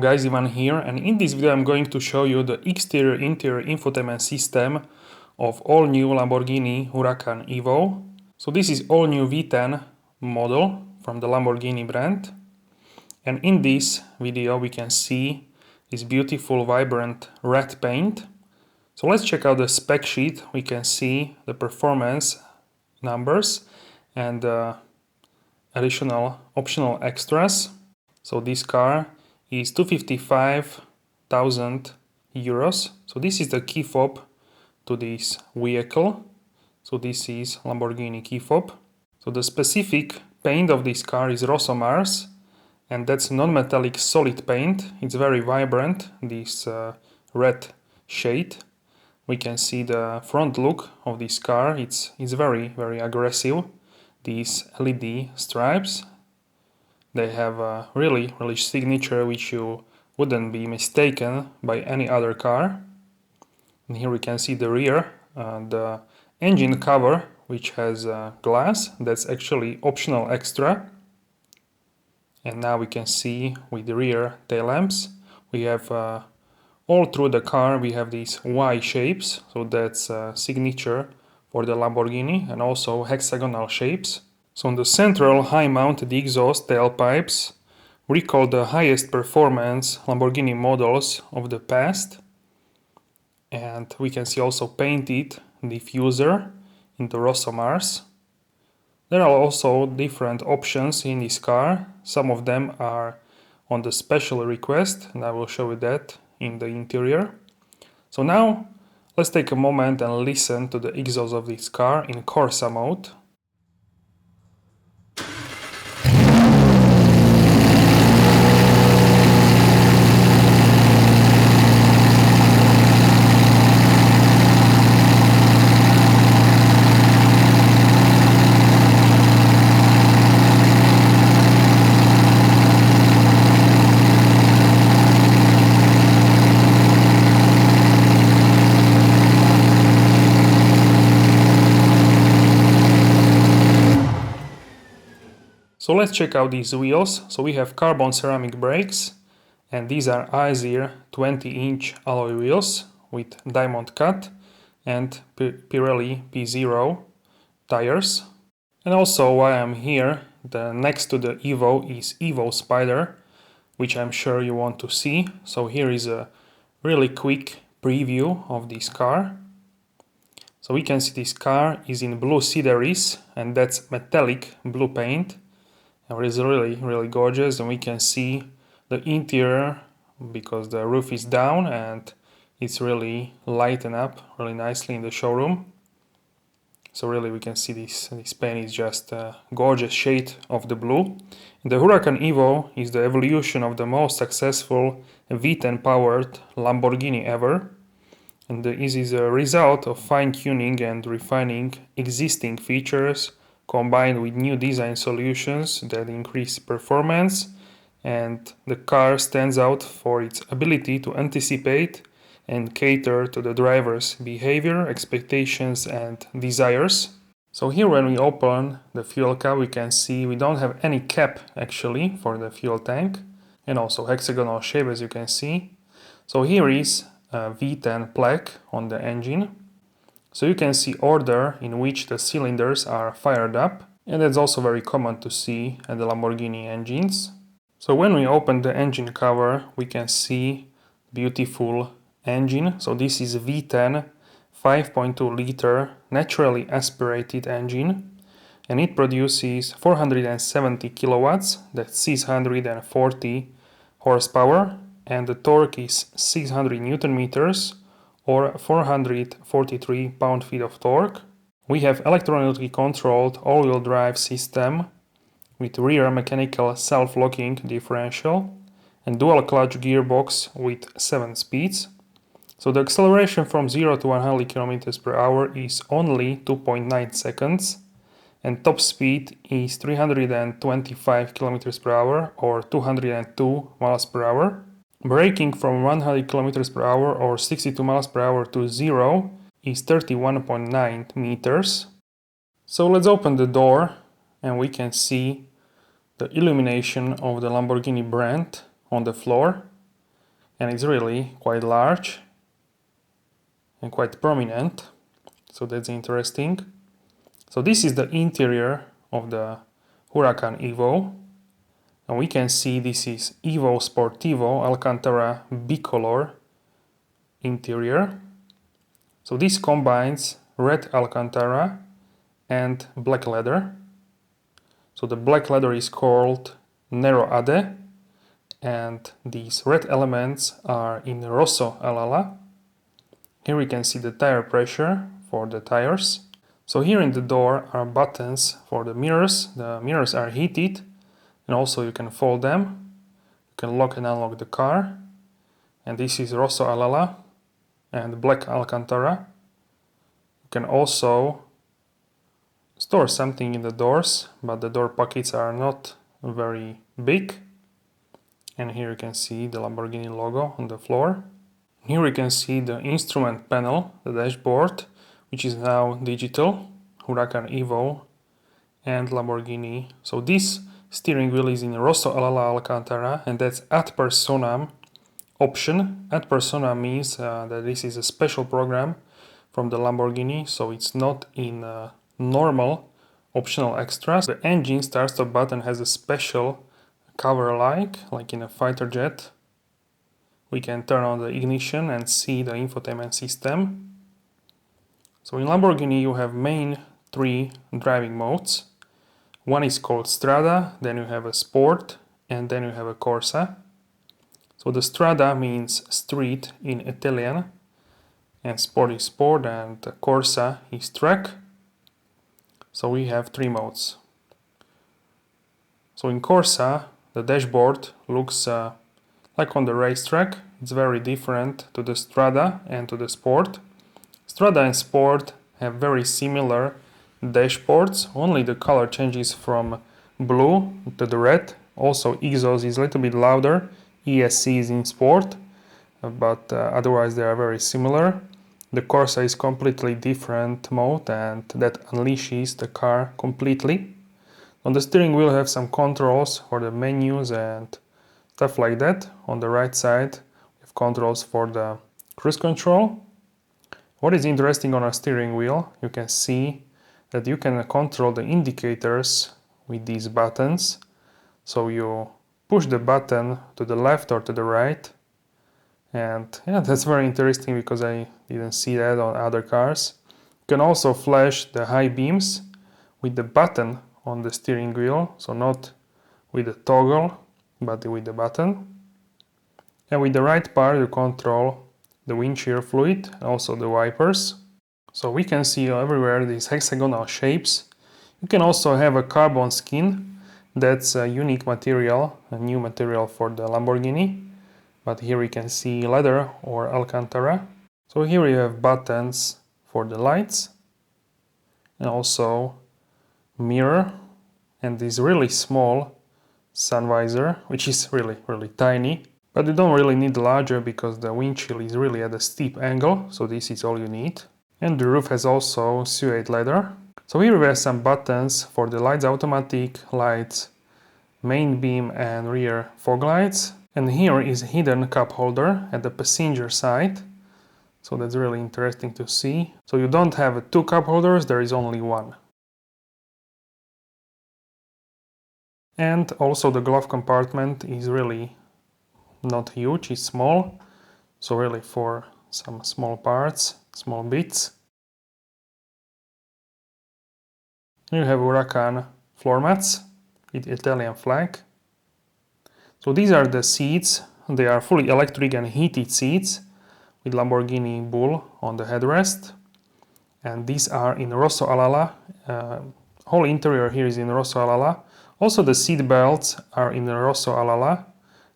guys, Ivan here, and in this video I'm going to show you the exterior-interior infotainment system of all new Lamborghini HURACAN EVO. So this is all new V10 model from the Lamborghini brand, and in this video we can see this beautiful vibrant red paint. So let's check out the spec sheet. We can see the performance numbers and additional optional extras. So this car is 255,000 euros. So this is the key fob to this vehicle. So this is Lamborghini key fob. So the specific paint of this car is Rosso Mars, and that's non-metallic solid paint. It's very vibrant, this red shade. We can see the front look of this car. It's very aggressive. These LED stripes, they have a really signature which you wouldn't be mistaken by any other car. And here we can see the rear, the engine cover, which has glass. That's actually optional extra. And now we can see with the rear tail lamps, we have all through the car we have these Y shapes. So that's a signature for the Lamborghini, and also hexagonal shapes. So on the central high-mounted exhaust tailpipes recall the highest performance Lamborghini models of the past. And we can see also painted diffuser in the Rosso Mars. There are also different options in this car. Some of them are on the special request, and I will show you that in the interior. So now let's take a moment and listen to the exhaust of this car in Corsa mode. So let's check out these wheels. So we have carbon ceramic brakes, and these are Izir 20-inch alloy wheels with diamond cut, and Pirelli P0 tires. And also, while I'm here, next to the Evo is Evo Spyder, which I'm sure you want to see. So here is a really quick preview of this car. So we can see this car is in blue Sideris, and that's metallic blue paint. And it is really gorgeous, and we can see the interior because the roof is down and it's really lightened up really nicely in the showroom. So really we can see this paint is just a gorgeous shade of the blue. And the HURACAN EVO is the evolution of the most successful V10 powered Lamborghini ever. And this is a result of fine-tuning and refining existing features combined with new design solutions that increase performance, and the car stands out for its ability to anticipate and cater to the driver's behavior, expectations and desires. So here when we open the fuel cap, we can see we don't have any cap actually for the fuel tank, and also hexagonal shape, as you can see. So here is a V10 plaque on the engine. So you can see order in which the cylinders are fired up, and that's also very common to see at the Lamborghini engines. So when we open the engine cover, we can see beautiful engine. So this is V10 5.2 liter naturally aspirated engine, and it produces 470 kilowatts, that's 640 horsepower, and the torque is 600 Newton meters, or 443 pound-feet of torque. We have electronically controlled all-wheel drive system with rear mechanical self-locking differential and dual clutch gearbox with 7 speeds. So the acceleration from 0 to 100 km per hour is only 2.9 seconds, and top speed is 325 km per hour or 202 miles per hour. Braking from 100 km per hour or 62 miles per hour to 0 is 31.9 meters. So let's open the door and we can see the illumination of the Lamborghini brand on the floor. and it's really quite large and quite prominent, so that's interesting. So this is the interior of the HURACAN EVO, and we can see this is Evo Sportivo Alcantara bicolor interior. So this combines red Alcantara and black leather. So the black leather is called Nero Ade, and these red elements are in Rosso Alala. Here we can see the tire pressure for the tires. So here in the door are buttons for the mirrors. The mirrors are heated, and also you can fold them. You can lock and unlock the car. And this is Rosso Alala and black Alcantara. You can also store something in the doors, but the door pockets are not very big. And here you can see the Lamborghini logo on the floor. Here we can see the instrument panel, the dashboard, which is now digital, HURACAN EVO and Lamborghini. So this steering wheel is in Rosso Alala Alcantara, and that's ad personam option. Ad personam means that this is a special program from the Lamborghini, so it's not in normal optional extras. The engine start-stop button has a special cover like in a fighter jet. We can turn on the ignition and see the infotainment system. So in Lamborghini you have main three driving modes. One is called Strada, then you have a Sport, and then you have a Corsa. So the Strada means street in Italian, and Sport is sport, and Corsa is track. So we have three modes. So in Corsa the dashboard looks like on the racetrack. It's very different to the Strada and to the Sport. Strada and Sport have very similar dashboards, only the color changes from blue to the red. Also exhaust is a little bit louder, ESC is in Sport, but otherwise they are very similar. The Corsa is completely different mode, and that unleashes the car completely. On the steering wheel have some controls for the menus and stuff like that. On the right side we have controls for the cruise control. What is interesting on a steering wheel, you can see that you can control the indicators with these buttons. So you push the button to the left or to the right, and yeah, that's very interesting because I didn't see that on other cars. You can also flash the high beams with the button on the steering wheel, so not with the toggle but with the button. And with the right part you control the windshield fluid and also the wipers. So we can see everywhere these hexagonal shapes. You can also have a carbon skin. That's a unique material, a new material for the Lamborghini. But here we can see leather or Alcantara. So here we have buttons for the lights and also mirror and this really small sun visor, which is really tiny. But you don't really need larger because the windshield is really at a steep angle, so this is all you need. And the roof has also suede leather. So here we have some buttons for the lights, automatic lights, main beam and rear fog lights. And here is a hidden cup holder at the passenger side. So that's really interesting to see. So you don't have two cup holders, there is only one. And also the glove compartment is really not huge, it's small. So really for some small parts, small bits. You have HURACAN floor mats with Italian flag. So these are the seats. They are fully electric and heated seats with Lamborghini Bull on the headrest. And these are in Rosso Alala. Whole interior here is in Rosso Alala. Also the seat belts are in Rosso Alala,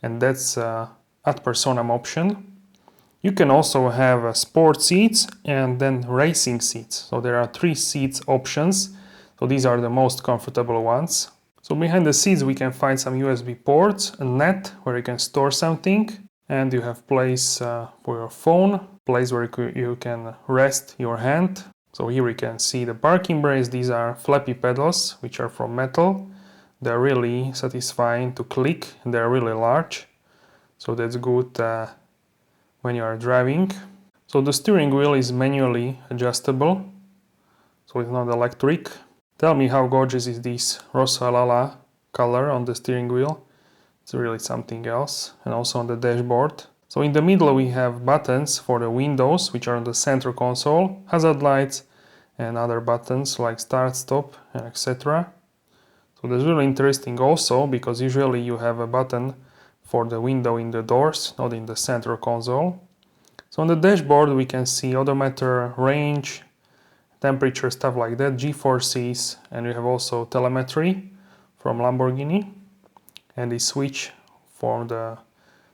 and that's ad personam option. You can also have sport seats and then racing seats. So there are three seats options. So these are the most comfortable ones. So behind the seats we can find some USB ports, a net where you can store something, and you have place for your phone, place where you can rest your hand. So here we can see the parking brakes. These are flappy pedals which are from metal. They're really satisfying to click, they're really large. So that's good when you are driving. So the steering wheel is manually adjustable, so it's not electric. Tell me how gorgeous is this Rosa Lala color on the steering wheel. It's really something else. And also on the dashboard. So in the middle we have buttons for the windows, which are on the center console, hazard lights and other buttons like start, stop, and etc. So that's really interesting also, because usually you have a button for the window in the doors, not in the center console. So on the dashboard we can see odometer, range, temperature, stuff like that, G-forces, and we have also telemetry from Lamborghini, and the switch from the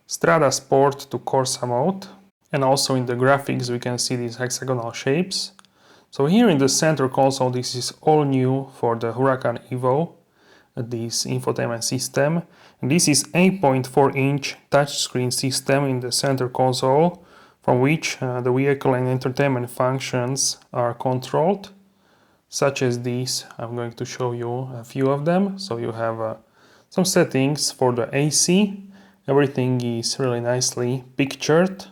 Strada Sport to Corsa mode. And also in the graphics we can see these hexagonal shapes. So here in the center console, this is all new for the HURACAN EVO, this infotainment system. And this is 8.4-inch touchscreen system in the center console, from which the vehicle and entertainment functions are controlled, such as these. I'm going to show you a few of them. So you have some settings for the AC. Everything is really nicely pictured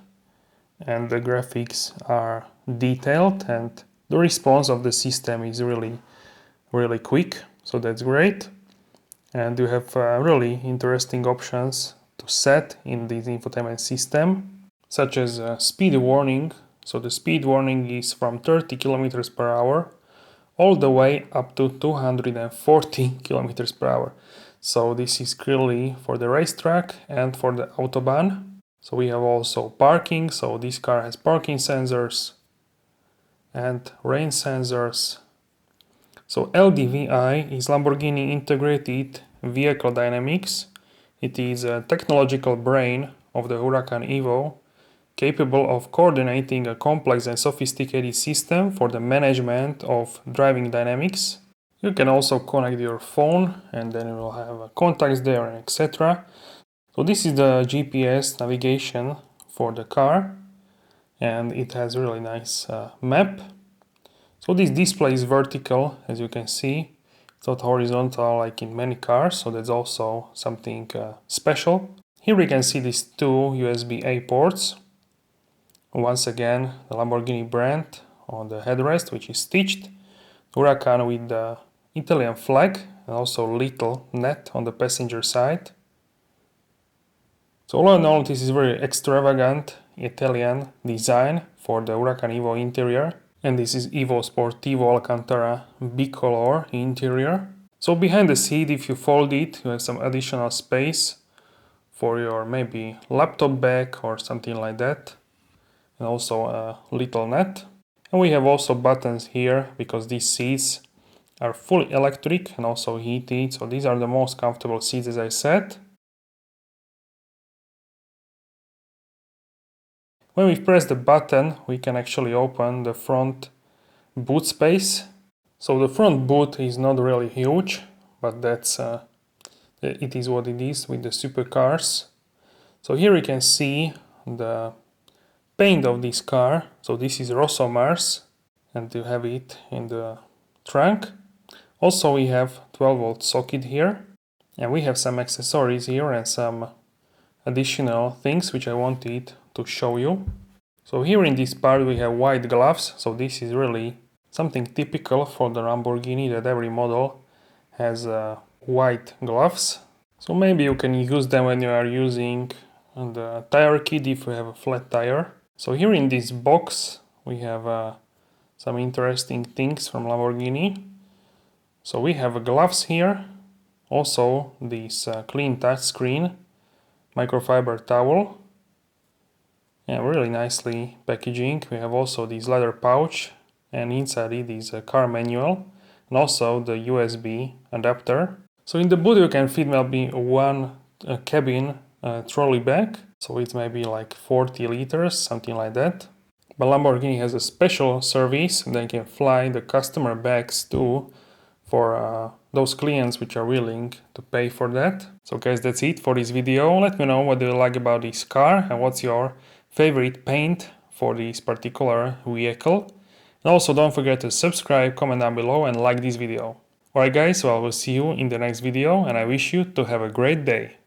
and the graphics are detailed, and the response of the system is really quick, so that's great. And you have really interesting options to set in this infotainment system, such as speed warning. So the speed warning is from 30 kilometers per hour all the way up to 240 kilometers per hour. So this is clearly for the racetrack and for the autobahn. So we have also parking. So this car has parking sensors and rain sensors. So LDVI is Lamborghini Integrated Vehicle Dynamics. It is a technological brain of the HURACAN EVO, capable of coordinating a complex and sophisticated system for the management of driving dynamics. You can also connect your phone and then you will have contacts there, etc. So this is the GPS navigation for the car, and it has really nice map. So this display is vertical, as you can see. It's not horizontal like in many cars, so that's also something special. Here we can see these two USB-A ports. Once again, the Lamborghini brand on the headrest, which is stitched. HURACAN with the Italian flag, and also little net on the passenger side. So all in all, this is very extravagant Italian design for the HURACAN EVO interior. And this is Evo Sportivo Alcantara bicolor interior. So behind the seat, if you fold it, you have some additional space for your maybe laptop bag or something like that. And also a little net. And we have also buttons here, because these seats are fully electric and also heated. So these are the most comfortable seats, as I said. When we press the button, we can actually open the front boot space. So the front boot is not really huge, but that's it is what it is with the supercars. So here we can see the paint of this car. So this is Rosso Mars, and you have it in the trunk. Also we have 12-volt socket here, and we have some accessories here and some additional things which I wanted to show you. So here in this part we have white gloves. So this is really something typical for the Lamborghini, that every model has white gloves. So maybe you can use them when you are using the tire kit if you have a flat tire. So here in this box we have some interesting things from Lamborghini. So we have gloves here, also this clean touch screen, microfiber towel, and really nicely packaging. We have also this leather pouch, and inside it is a car manual and also the USB adapter. So in the boot you can fit maybe one cabin trolley bag, so it may be like 40 liters, something like that. But Lamborghini has a special service, they can fly the customer bags too, for those clients which are willing to pay for that. So guys, that's it for this video. Let me know what you like about this car and what's your favorite paint for this particular vehicle. And also don't forget to subscribe, comment down below and like this video. Alright guys, so I will see you in the next video, and I wish you to have a great day.